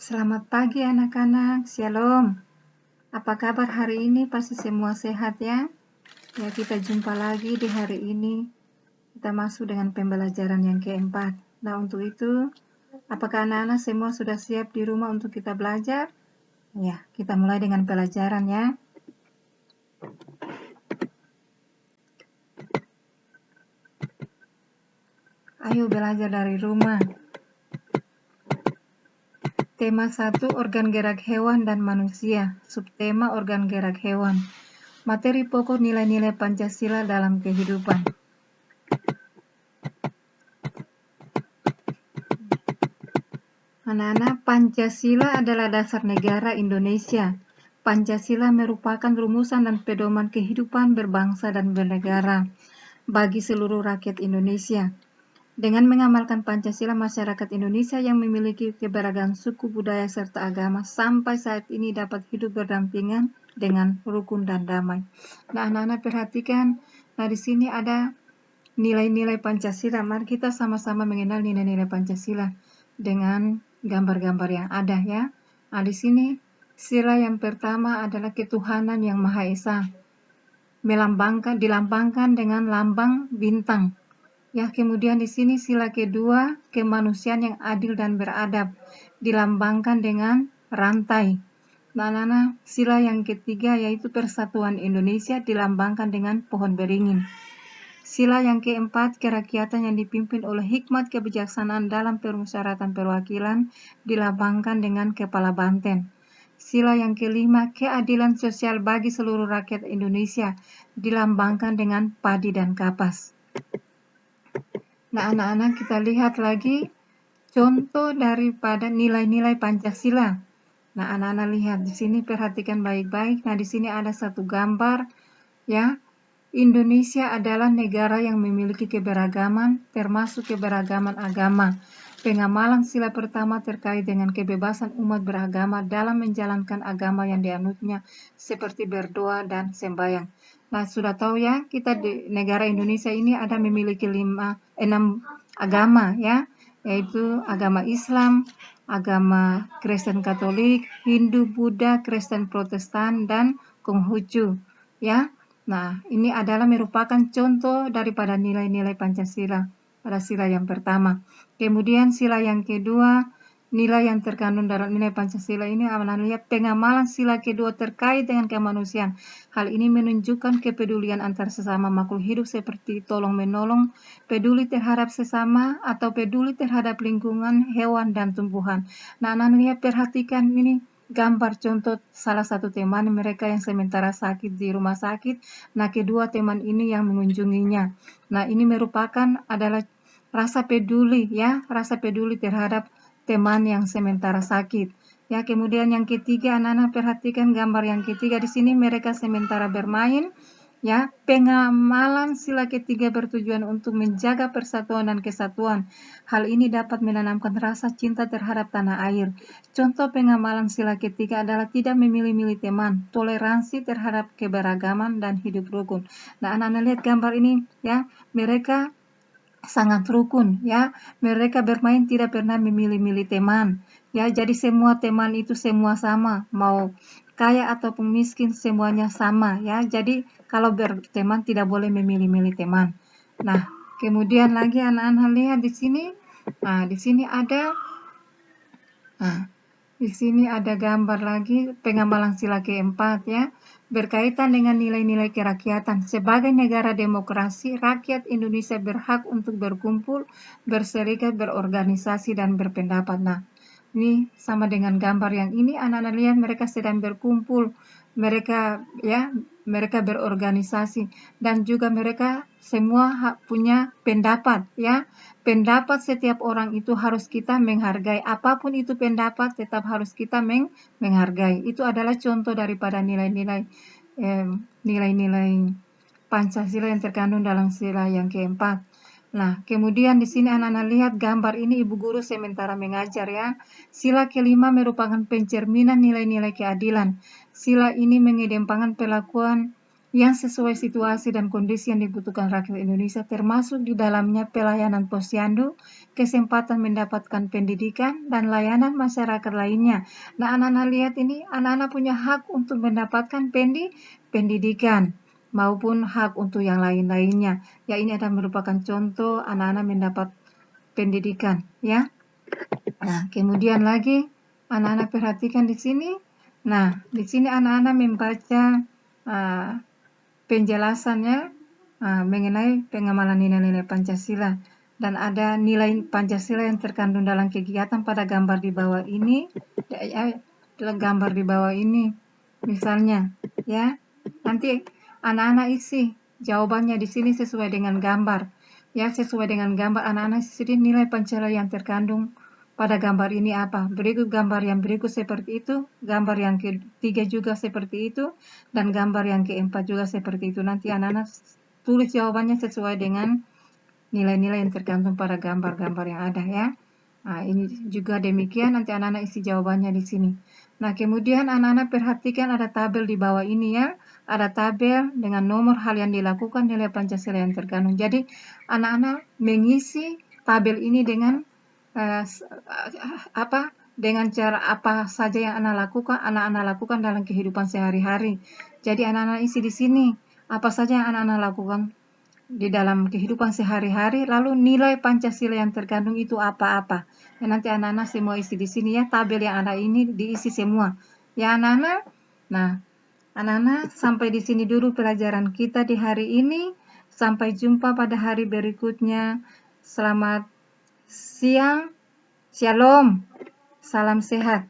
Selamat pagi anak-anak, Shalom. Apa kabar hari ini? Pasti semua sehat ya? Ya, kita jumpa lagi di hari ini. Kita masuk dengan pembelajaran yang keempat. Nah, untuk itu, apakah anak-anak semua sudah siap di rumah untuk kita belajar? Ya, kita mulai dengan pelajaran ya. Ayo belajar dari rumah. Tema 1, organ gerak hewan dan manusia. Subtema organ gerak hewan. Materi pokok nilai-nilai Pancasila dalam kehidupan. Anak-anak, Pancasila adalah dasar negara Indonesia. Pancasila merupakan rumusan dan pedoman kehidupan berbangsa dan bernegara bagi seluruh rakyat Indonesia. Dengan mengamalkan Pancasila, masyarakat Indonesia yang memiliki keberagaman suku, budaya, serta agama sampai saat ini dapat hidup berdampingan dengan rukun dan damai. Nah, anak-anak perhatikan, nah di sini ada nilai-nilai Pancasila. Mari kita sama-sama mengenal nilai-nilai Pancasila dengan gambar-gambar yang ada ya. Nah, di sini sila yang pertama adalah ketuhanan yang Maha Esa. Dilambangkan dengan lambang bintang. Ya, kemudian di sini sila kedua, kemanusiaan yang adil dan beradab, dilambangkan dengan rantai. Nah, sila yang ketiga yaitu persatuan Indonesia, dilambangkan dengan pohon beringin. Sila yang keempat, kerakyatan yang dipimpin oleh hikmat kebijaksanaan dalam permusyawaratan perwakilan, dilambangkan dengan kepala banteng. Sila yang kelima, keadilan sosial bagi seluruh rakyat Indonesia, dilambangkan dengan padi dan kapas. Nah, anak-anak, kita lihat lagi contoh daripada nilai-nilai Pancasila. Nah, anak-anak lihat di sini, perhatikan baik-baik. Nah, di sini ada satu gambar ya. Indonesia adalah negara yang memiliki keberagaman, termasuk keberagaman agama. Pengamalan sila pertama terkait dengan kebebasan umat beragama dalam menjalankan agama yang dianutnya, seperti berdoa dan sembahyang. Nah, sudah tahu ya, kita di negara Indonesia ini ada memiliki 6 agama ya, yaitu agama Islam, agama Kristen Katolik, Hindu, Buddha, Kristen Protestan, dan Konghucu ya. Nah, ini adalah merupakan contoh daripada nilai-nilai Pancasila pada sila yang pertama. Kemudian sila yang kedua, nilai yang terkandung dalam nilai Pancasila ini adalah pengamalan sila kedua terkait dengan kemanusiaan. Hal ini menunjukkan kepedulian antar sesama makhluk hidup seperti tolong-menolong, peduli terhadap sesama, atau peduli terhadap lingkungan, hewan, dan tumbuhan. Nah, anak-anak perhatikan ini gambar contoh salah satu teman mereka yang sementara sakit di rumah sakit. Nah, kedua teman ini yang mengunjunginya. Nah, ini merupakan adalah rasa peduli ya, rasa peduli terhadap teman yang sementara sakit. Ya, kemudian yang ketiga, anak-anak perhatikan gambar yang ketiga di sini mereka sementara bermain. Ya, pengamalan sila ketiga bertujuan untuk menjaga persatuan dan kesatuan. Hal ini dapat menanamkan rasa cinta terhadap tanah air. Contoh pengamalan sila ketiga adalah tidak memilih-milih teman, toleransi terhadap keberagaman, dan hidup rukun. Nah, anak-anak lihat gambar ini ya, mereka sangat rukun ya, mereka bermain tidak pernah memilih-milih teman ya, jadi semua teman itu semua sama, mau kaya ataupun miskin semuanya sama ya, jadi kalau berteman tidak boleh memilih-milih teman. Nah, kemudian lagi anak-anak lihat di sini. Nah, di sini ada gambar lagi pengamalan sila keempat ya, berkaitan dengan nilai-nilai kerakyatan. Sebagai negara demokrasi, rakyat Indonesia berhak untuk berkumpul, berserikat, berorganisasi, dan berpendapat. Nah, ini sama dengan gambar yang ini, anak-anak lihat mereka sedang berkumpul, mereka berorganisasi, dan juga mereka semua punya pendapat ya. Pendapat setiap orang itu harus kita menghargai, apapun itu pendapat tetap harus kita menghargai. Itu adalah contoh daripada nilai-nilai Pancasila yang terkandung dalam sila yang keempat. Nah, kemudian di sini anak-anak lihat gambar ini ibu guru sementara mengajar ya. Sila kelima merupakan pencerminan nilai-nilai keadilan. Sila ini mengedepankan perlakuan yang sesuai situasi dan kondisi yang dibutuhkan rakyat Indonesia, termasuk di dalamnya pelayanan posyandu, kesempatan mendapatkan pendidikan, dan layanan masyarakat lainnya. Nah, anak-anak lihat ini, anak-anak punya hak untuk mendapatkan pendidikan maupun hak untuk yang lain-lainnya. Ya, ini adalah merupakan contoh anak-anak mendapat pendidikan, ya. Nah, kemudian lagi anak-anak perhatikan di sini. Nah, di sini anak-anak membaca penjelasannya mengenai pengamalan nilai-nilai Pancasila, dan ada nilai Pancasila yang terkandung dalam kegiatan pada gambar di bawah ini. Dalam gambar di bawah ini, misalnya, ya, nanti anak-anak isi jawabannya di sini sesuai dengan gambar. Ya, sesuai dengan gambar anak-anak isi nilai Pancasila yang terkandung pada gambar ini apa. Berikut gambar yang berikut seperti itu, gambar yang ketiga juga seperti itu, dan gambar yang keempat juga seperti itu. Nanti anak-anak tulis jawabannya sesuai dengan nilai-nilai yang tergantung pada gambar-gambar yang ada, ya. Nah, ini juga demikian, nanti anak-anak isi jawabannya di sini. Nah, kemudian anak-anak perhatikan ada tabel di bawah ini, ya. Ada tabel dengan nomor hal yang dilakukan nilai Pancasila yang terkandung. Jadi, anak-anak mengisi tabel ini dengan dengan cara apa saja yang anak-anak lakukan dalam kehidupan sehari-hari. Jadi anak-anak isi di sini apa saja yang anak-anak lakukan di dalam kehidupan sehari-hari, lalu nilai Pancasila yang terkandung itu apa-apa. Ya, nanti anak-anak semua isi di sini, ya, tabel yang ada ini diisi semua. Ya, anak-anak. Nah, anak-anak sampai di sini dulu pelajaran kita di hari ini. Sampai jumpa pada hari berikutnya. Selamat siang. Shalom. Salam sehat.